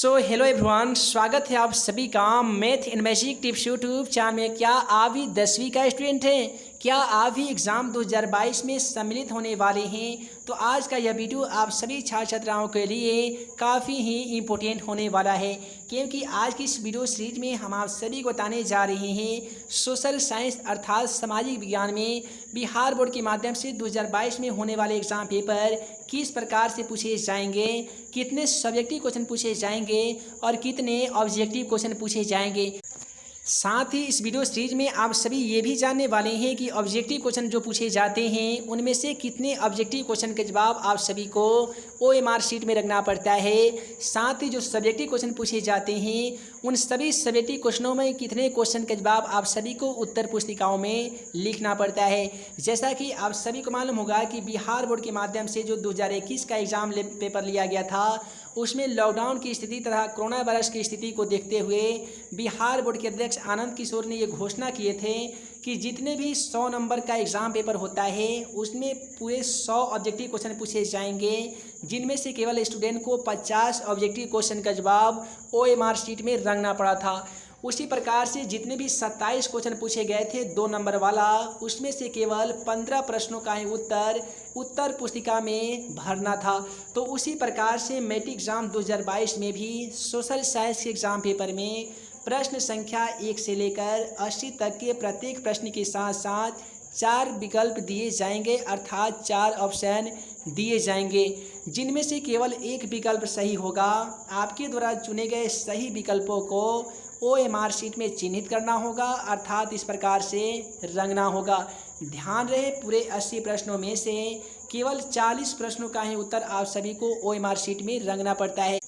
Hello everyone, स्वागत है आप सभी का math and magic tips YouTube channel में। क्या आप भी 10वीं का स्टूडेंट हैं? क्या आप भी एग्ज़ाम 2022 में सम्मिलित होने वाले हैं? तो आज का यह वीडियो आप सभी छात्र छात्राओं के लिए काफ़ी ही इम्पोर्टेंट होने वाला है, क्योंकि आज की इस वीडियो सीरीज में हम आप सभी को बताने जा रहे हैं सोशल साइंस अर्थात सामाजिक विज्ञान में बिहार बोर्ड के माध्यम से 2022 में होने वाले एग्ज़ाम पेपर किस प्रकार से पूछे जाएंगे, कितने सब्जेक्टिव क्वेश्चन पूछे जाएंगे और कितने ऑब्जेक्टिव क्वेश्चन पूछे जाएंगे। साथ ही इस वीडियो सीरीज में आप सभी ये भी जानने वाले हैं कि ऑब्जेक्टिव क्वेश्चन जो पूछे जाते हैं उनमें से कितने ऑब्जेक्टिव क्वेश्चन के जवाब आप सभी को OMR शीट में रखना पड़ता है। साथ ही जो सब्जेक्टिव क्वेश्चन पूछे जाते हैं उन सभी सब्जेक्टिव क्वेश्चनों में कितने क्वेश्चन के जवाब आप सभी को उत्तर पुस्तिकाओं में लिखना पड़ता है। जैसा कि आप सभी को मालूम होगा कि बिहार बोर्ड के माध्यम से जो 2021 का एग्ज़ाम पेपर लिया गया था उसमें लॉकडाउन की स्थिति तथा कोरोना वायरस की स्थिति को देखते हुए बिहार बोर्ड के अध्यक्ष आनंद किशोर ने ये घोषणा किए थे कि जितने भी 100 नंबर का एग्ज़ाम पेपर होता है उसमें पूरे 100 ऑब्जेक्टिव क्वेश्चन पूछे जाएंगे, जिनमें से केवल स्टूडेंट को 50 ऑब्जेक्टिव क्वेश्चन का जवाब OMR शीट में रखना पड़ा था। उसी प्रकार से जितने भी 27 क्वेश्चन पूछे गए थे 2 नंबर वाला, उसमें से केवल 15 प्रश्नों का ही उत्तर पुस्तिका में भरना था। तो उसी प्रकार से मैट्रिक एग्ज़ाम 2022 में भी सोशल साइंस के एग्ज़ाम पेपर में प्रश्न संख्या 1 से लेकर 80 तक के प्रत्येक प्रश्न के साथ साथ 4 विकल्प दिए जाएंगे, अर्थात 4 ऑप्शन दिए जाएंगे, जिनमें से केवल एक विकल्प सही होगा। आपके द्वारा चुने गए सही विकल्पों को OMR शीट में चिन्हित करना होगा, अर्थात इस प्रकार से रंगना होगा। ध्यान रहे, पूरे 80 प्रश्नों में से केवल 40 प्रश्नों का ही उत्तर आप सभी को OMR शीट में रंगना पड़ता है।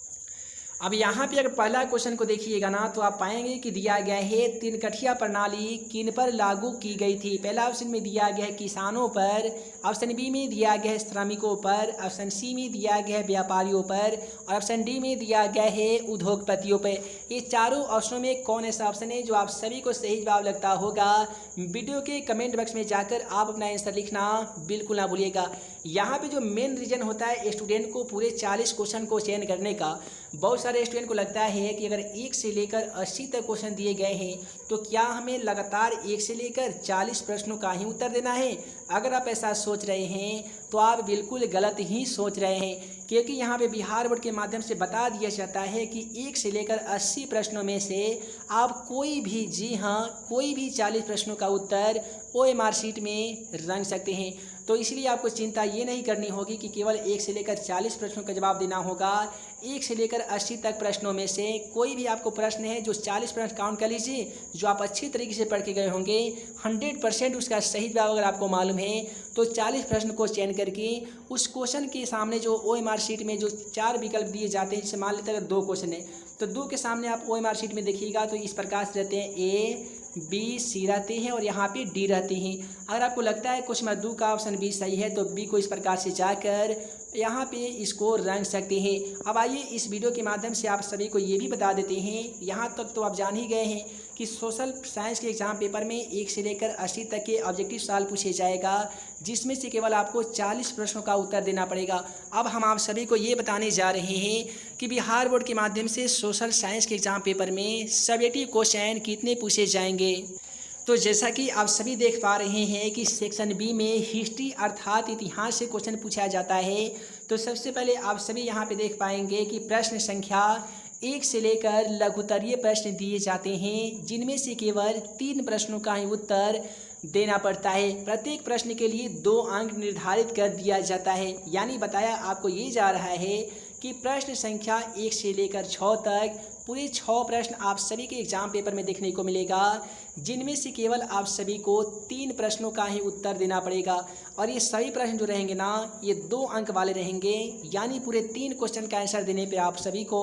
अब यहाँ पे अगर पहला क्वेश्चन को देखिएगा ना तो आप पाएंगे कि दिया गया है तिनकठिया प्रणाली किन पर लागू की गई थी। पहला ऑप्शन में दिया गया है किसानों पर, ऑप्शन बी में दिया गया है श्रमिकों पर, ऑप्शन सी में दिया गया है व्यापारियों पर और ऑप्शन डी में दिया गया है उद्योगपतियों पर। ये चारों ऑप्शनों में कौन ऐसा ऑप्शन है जो आप सभी को सही जवाब लगता होगा? वीडियो के कमेंट बॉक्स में जाकर आप अपना आंसर लिखना बिल्कुल ना भूलिएगा। यहाँ पे जो मेन रीजन होता है स्टूडेंट को पूरे 40 क्वेश्चन को चयन करने का, बहुत सारे स्टूडेंट को लगता है कि अगर 1 से लेकर 80 तक क्वेश्चन दिए गए हैं तो क्या हमें लगातार 1 से लेकर 40 प्रश्नों का ही उत्तर देना है? अगर आप ऐसा सोच रहे हैं तो आप बिल्कुल गलत ही सोच रहे हैं, क्योंकि यहाँ पे बिहार बोर्ड के माध्यम से बता दिया जाता है कि 1 से लेकर 80 प्रश्नों में से आप कोई भी, जी हाँ, कोई भी 40 प्रश्नों का उत्तर OMR शीट में रंग सकते हैं। तो इसलिए आपको चिंता ये नहीं करनी होगी कि केवल 1 से लेकर 40 प्रश्नों का जवाब देना होगा। 1 से लेकर 80 तक प्रश्नों में से कोई भी आपको प्रश्न है जो 40 प्रश्न काउंट कर लीजिए, जो आप अच्छी तरीके से पढ़ के गए होंगे, 100% उसका सही जवाब अगर आपको मालूम है तो 40 प्रश्न को चयन करके उस क्वेश्चन के सामने जो OMR शीट में जो 4 विकल्प दिए जाते हैं, जैसे मान लेते हैं अगर 2 क्वेश्चन है तो 2 के सामने आप OMR शीट में देखिएगा तो इस प्रकार से रहते हैं A, B, C रहते हैं और यहाँ पे D रहते हैं। अगर आपको लगता है क्वेश्चन नंबर 2 का ऑप्शन B सही है तो B को इस प्रकार से जाकर यहाँ पे इसको रंग सकते हैं। अब आइए इस वीडियो के माध्यम से आप सभी को ये भी बता देते हैं, यहाँ तक तो आप जान ही गए हैं कि सोशल साइंस के एग्ज़ाम पेपर में 1 से लेकर 80 तक के ऑब्जेक्टिव सवाल पूछे जाएगा, जिसमें से केवल आपको 40 प्रश्नों का उत्तर देना पड़ेगा। अब हम आप सभी को ये बताने जा रहे हैं कि बिहार बोर्ड के माध्यम से सोशल साइंस के एग्ज़ाम पेपर में सब्जेक्टिव क्वेश्चन कितने पूछे जाएंगे। तो जैसा कि आप सभी देख पा रहे हैं कि सेक्शन बी में हिस्ट्री अर्थात इतिहास से क्वेश्चन पूछा जाता है। तो सबसे पहले आप सभी यहाँ पे देख पाएंगे कि प्रश्न संख्या 1 से लेकर लघुत्तरीय प्रश्न दिए जाते हैं, जिनमें से केवल 3 प्रश्नों का ही उत्तर देना पड़ता है। प्रत्येक प्रश्न के लिए 2 अंक निर्धारित कर दिया जाता है। यानी बताया आपको ये जा रहा है कि प्रश्न संख्या 1 से लेकर 6 तक पूरे 6 प्रश्न आप सभी के एग्ज़ाम पेपर में देखने को मिलेगा, जिनमें से केवल आप सभी को 3 प्रश्नों का ही उत्तर देना पड़ेगा। और ये सभी प्रश्न जो रहेंगे ना, ये 2 अंक वाले रहेंगे, यानी पूरे 3 क्वेश्चन का आंसर देने पे आप सभी को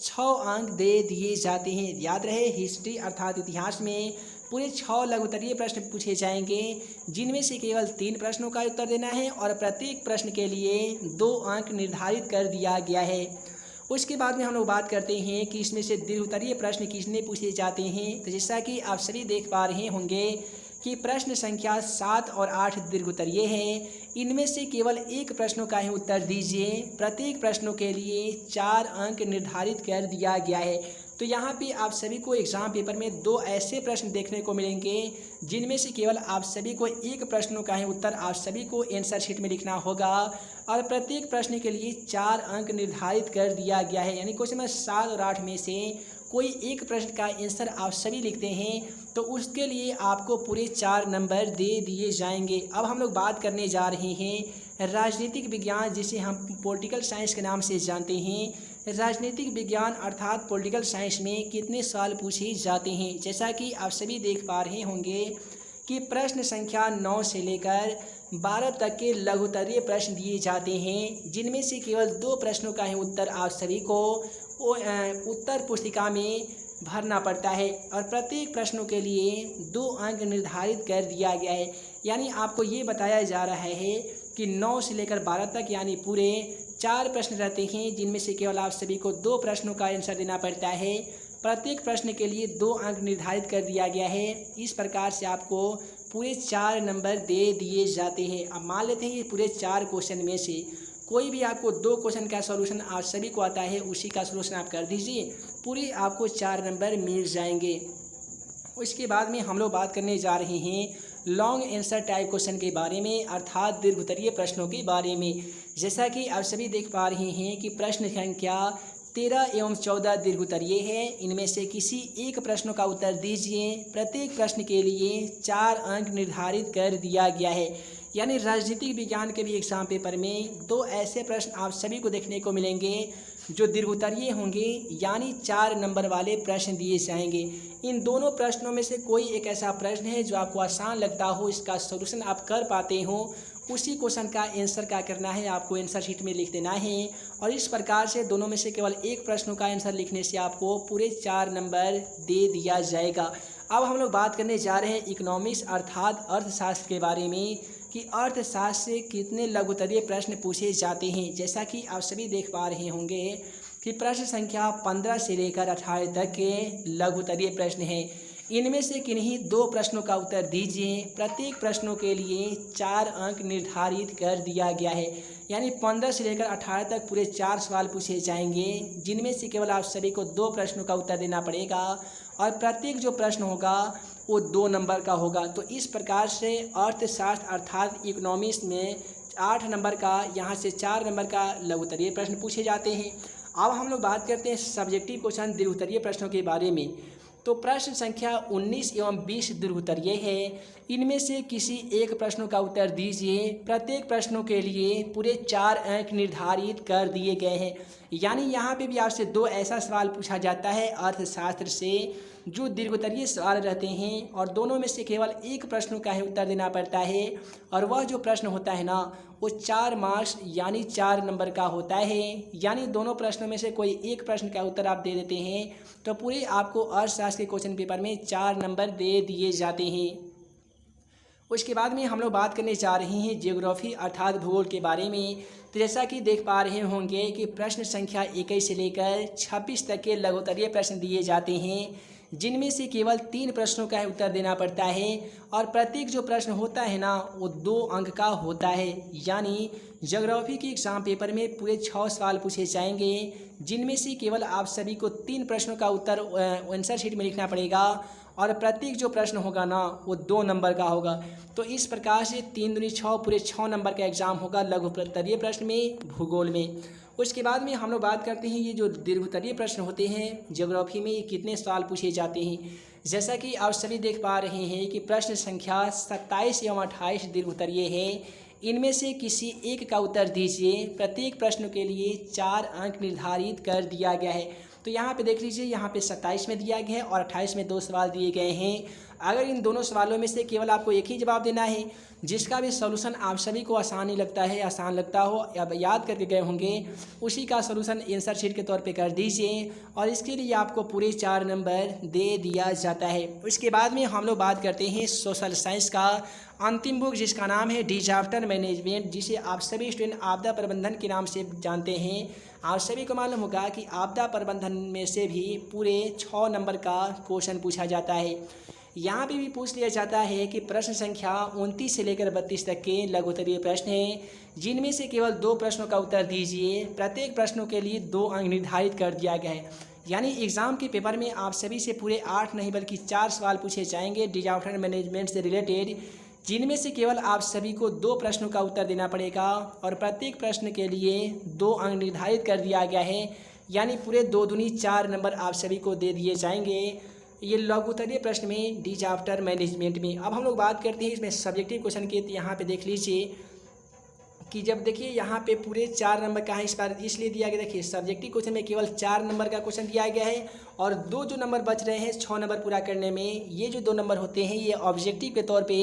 6 अंक दे दिए जाते हैं। याद रहे, हिस्ट्री अर्थात इतिहास में पूरे 6 लघुत्तरीय प्रश्न पूछे जाएंगे, जिनमें से केवल 3 प्रश्नों का उत्तर देना है और प्रत्येक प्रश्न के लिए 2 अंक निर्धारित कर दिया गया है। उसके बाद में हम लोग बात करते हैं कि इसमें से दीर्घोत्तरीय प्रश्न किसने पूछे जाते हैं। तो जैसा कि आप सभी देख पा रहे होंगे कि प्रश्न संख्या 7 और 8 दीर्घ उत्तरीय है। इनमें से केवल एक प्रश्नों का ही उत्तर दीजिए। प्रत्येक प्रश्नों के लिए 4 अंक निर्धारित कर दिया गया है। तो यहाँ पे आप सभी को एग्ज़ाम पेपर में 2 ऐसे प्रश्न देखने को मिलेंगे जिनमें से केवल आप सभी को एक प्रश्नों का ही उत्तर आप सभी को आंसर शीट में लिखना होगा और प्रत्येक प्रश्न के लिए 4 अंक निर्धारित कर दिया गया है। यानी क्वेश्चन नंबर 7 और 8 में से कोई एक प्रश्न का आंसर आप सभी लिखते हैं तो उसके लिए आपको पूरे 4 नंबर दे दिए जाएंगे। अब हम लोग बात करने जा रहे हैं राजनीतिक विज्ञान, जिसे हम पॉलिटिकल साइंस के नाम से जानते हैं। राजनीतिक विज्ञान अर्थात पॉलिटिकल साइंस में कितने सवाल पूछे जाते हैं? जैसा कि आप सभी देख पा रहे होंगे कि प्रश्न संख्या 9 से लेकर 12 तक के लघुत्तरीय प्रश्न दिए जाते हैं, जिनमें से केवल 2 प्रश्नों का ही उत्तर आप सभी को उत्तर पुस्तिका में भरना पड़ता है और प्रत्येक प्रश्नों के लिए 2 अंक निर्धारित कर दिया गया है। यानी आपको ये बताया जा रहा है कि 9 से लेकर 12 तक यानी पूरे 4 प्रश्न रहते हैं, जिनमें से केवल आप सभी को 2 प्रश्नों का आंसर देना पड़ता है। प्रत्येक प्रश्न के लिए 2 अंक निर्धारित कर दिया गया है। इस प्रकार से आपको पूरे 4 नंबर दे दिए जाते हैं। अब मान लेते हैं कि पूरे 4 क्वेश्चन में से कोई भी आपको 2 क्वेश्चन का सॉल्यूशन आप सभी को आता है, उसी का सॉल्यूशन आप कर दीजिए, पूरे आपको 4 नंबर मिल जाएंगे। उसके बाद में हम लोग बात करने जा रहे हैं लॉन्ग आंसर टाइप क्वेश्चन के बारे में, अर्थात दीर्घोत्तरीय प्रश्नों के बारे में। जैसा कि आप सभी देख पा रहे हैं कि प्रश्न संख्या 13 एवं 14 दीर्घोत्तरीय है। इनमें से किसी एक प्रश्न का उत्तर दीजिए। प्रत्येक प्रश्न के लिए 4 अंक निर्धारित कर दिया गया है। यानी राजनीतिक विज्ञान के भी एग्जाम पेपर में 2 ऐसे प्रश्न आप सभी को देखने को मिलेंगे जो दीर्घोत्तरीय होंगे, यानी 4 नंबर वाले प्रश्न दिए जाएंगे। इन दोनों प्रश्नों में से कोई एक ऐसा प्रश्न है जो आपको आसान लगता हो, इसका सॉल्यूशन आप कर पाते हो, उसी क्वेश्चन का आंसर क्या करना है, आपको आंसर शीट में लिख देना है। और इस प्रकार से दोनों में से केवल एक प्रश्न का आंसर लिखने से आपको पूरे 4 नंबर दे दिया जाएगा। अब हम लोग बात करने जा रहे हैं इकोनॉमिक्स अर्थात अर्थशास्त्र के बारे में कि अर्थशास्त्र से कितने लघुत्तरीय प्रश्न पूछे जाते हैं। जैसा कि आप सभी देख पा रहे होंगे कि प्रश्न संख्या 15 से लेकर 18 तक के लघुत्तरीय प्रश्न हैं। इनमें से किन्हीं 2 प्रश्नों का उत्तर दीजिए। प्रत्येक प्रश्नों के लिए 4 अंक निर्धारित कर दिया गया है। यानी 15 से लेकर 18 तक पूरे 4 सवाल पूछे जाएंगे, जिनमें से केवल आप सभी को 2 प्रश्नों का उत्तर देना पड़ेगा और प्रत्येक जो प्रश्न होगा वो 2 नंबर का होगा। तो इस प्रकार से अर्थशास्त्र अर्थात इकोनॉमिक्स में 8 नंबर का, यहाँ से 4 नंबर का लघुत्तरीय प्रश्न पूछे जाते हैं। अब हम लोग बात करते हैं सब्जेक्टिव क्वेश्चन दीर्घोत्तरीय प्रश्नों के बारे में। तो प्रश्न संख्या 19 एवं 20 दीर्घोत्तरीय है। इनमें से किसी एक प्रश्न का उत्तर दीजिए। प्रत्येक प्रश्नों के लिए पूरे 4 अंक निर्धारित कर दिए गए हैं। यानी यहाँ पे भी आपसे 2 ऐसा सवाल पूछा जाता है अर्थशास्त्र से जो दीर्घोत्तरीय सवाल रहते हैं और दोनों में से केवल एक प्रश्न का ही उत्तर देना पड़ता है और वह जो प्रश्न होता है ना वो 4 मार्क्स यानी 4 नंबर का होता है। यानी दोनों प्रश्नों में से कोई एक प्रश्न का उत्तर आप दे देते हैं तो पूरे आपको अर्थशास्त्र के क्वेश्चन पेपर में 4 नंबर दे दिए जाते हैं। उसके बाद में हम लोग बात करने जा रहे हैं जियोग्राफी अर्थात भूगोल के बारे में। तो जैसा कि देख पा रहे होंगे कि प्रश्न संख्या 21 से लेकर 26 तक के लघुत्तरीय प्रश्न दिए जाते हैं, जिनमें से केवल 3 प्रश्नों का उत्तर देना पड़ता है और प्रत्येक जो प्रश्न होता है ना वो 2 अंक का होता है। यानी ज्योग्राफी के एग्जाम पेपर में पूरे 6 सवाल पूछे जाएंगे, जिनमें से केवल आप सभी को 3 प्रश्नों का उत्तर आंसर शीट में लिखना पड़ेगा और प्रत्येक जो प्रश्न होगा ना वो 2 नंबर का होगा। तो इस प्रकार से 3 दूनी 6 पूरे 6 नंबर का एग्जाम होगा लघुत्तरीय प्रश्न में भूगोल में। उसके बाद में हम लोग बात करते हैं ये जो दीर्घोत्तरीय प्रश्न होते हैं ज्योग्राफी में, ये कितने सवाल पूछे जाते हैं। जैसा कि आप सभी देख पा रहे हैं कि प्रश्न संख्या 27 एवं 28 दीर्घोत्तरीय है। इनमें से किसी एक का उत्तर दीजिए। प्रत्येक प्रश्न के लिए 4 अंक निर्धारित कर दिया गया है। तो यहाँ पे देख लीजिए, यहाँ पे 27 में दिया गया है और 28 में 2 सवाल दिए गए हैं। अगर इन दोनों सवालों में से केवल आपको एक ही जवाब देना है, जिसका भी सॉल्यूशन आप सभी को आसान लगता हो या याद करके गए होंगे, उसी का सॉल्यूशन आंसर शीट के तौर पे कर दीजिए और इसके लिए आपको पूरे 4 नंबर दे दिया जाता है। उसके बाद में हम लोग बात करते हैं सोशल साइंस का अंतिम बुक, जिसका नाम है डिजास्टर मैनेजमेंट, जिसे आप सभी स्टूडेंट आपदा प्रबंधन के नाम से जानते हैं। आप सभी को मालूम होगा कि आपदा प्रबंधन में से भी पूरे 6 नंबर का क्वेश्चन पूछा जाता है। यहाँ पे भी पूछ लिया जाता है कि प्रश्न संख्या 29 से लेकर 32 तक के लघु उत्तरीय प्रश्न हैं, जिनमें से केवल 2 प्रश्नों का उत्तर दीजिए। प्रत्येक प्रश्नों के लिए 2 अंक निर्धारित कर दिया गया है। यानी एग्ज़ाम के पेपर में आप सभी से पूरे 8 नहीं बल्कि 4 सवाल पूछे जाएंगे डिजास्टर मैनेजमेंट से रिलेटेड, जिनमें से केवल आप सभी को 2 प्रश्नों का उत्तर देना पड़ेगा और प्रत्येक प्रश्न के लिए 2 अंक निर्धारित कर दिया गया है। यानी पूरे 2 दूनी 4 नंबर आप सभी को दे दिए जाएंगे ये लघु उत्तरीय प्रश्न में डिजास्टर मैनेजमेंट में। अब हम लोग बात करते हैं इसमें सब्जेक्टिव क्वेश्चन की। तो यहाँ पे देख लीजिए कि जब देखिए यहाँ पे पूरे 4 नंबर का है इस बार, इसलिए दिया गया। देखिए सब्जेक्टिव क्वेश्चन में केवल 4 नंबर का क्वेश्चन दिया गया है और 2 जो नंबर बच रहे हैं 6 नंबर पूरा करने में, ये जो 2 नंबर होते हैं ये ऑब्जेक्टिव के तौर पे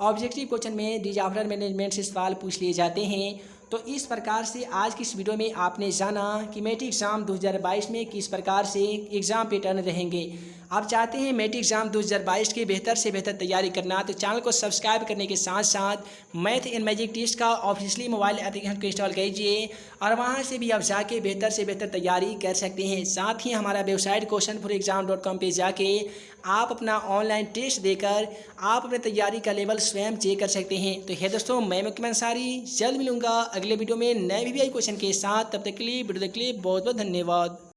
ऑब्जेक्टिव क्वेश्चन में डिजास्टर मैनेजमेंट से सवाल पूछ लिए जाते हैं। तो इस प्रकार से आज की इस वीडियो में आपने जाना कि मैट्रिक एग्ज़ाम 2022 में किस प्रकार से एग्ज़ाम पैटर्न रहेंगे। आप चाहते हैं मैट्रिक एग्ज़ाम 2022 की बेहतर से बेहतर तैयारी करना, तो चैनल को सब्सक्राइब करने के साथ साथ मैथ एंड मैजिक टिप्स का ऑफिशियली मोबाइल एप्लीकेशन को इंस्टॉल कीजिए और वहां से भी आप जाके बेहतर से बेहतर तैयारी कर सकते हैं। साथ ही हमारा वेबसाइट questionforexam.com पे जाके आप अपना ऑनलाइन टेस्ट देकर आप अपने तैयारी का लेवल स्वयं चेक कर सकते हैं। तो है दोस्तों, मैं मुकीम अंसारी जल्द मिलूंगा अगले वीडियो में नए वीवीआई क्वेश्चन के साथ। तब तक के लिए वीडियो देखने के लिए बहुत बहुत धन्यवाद।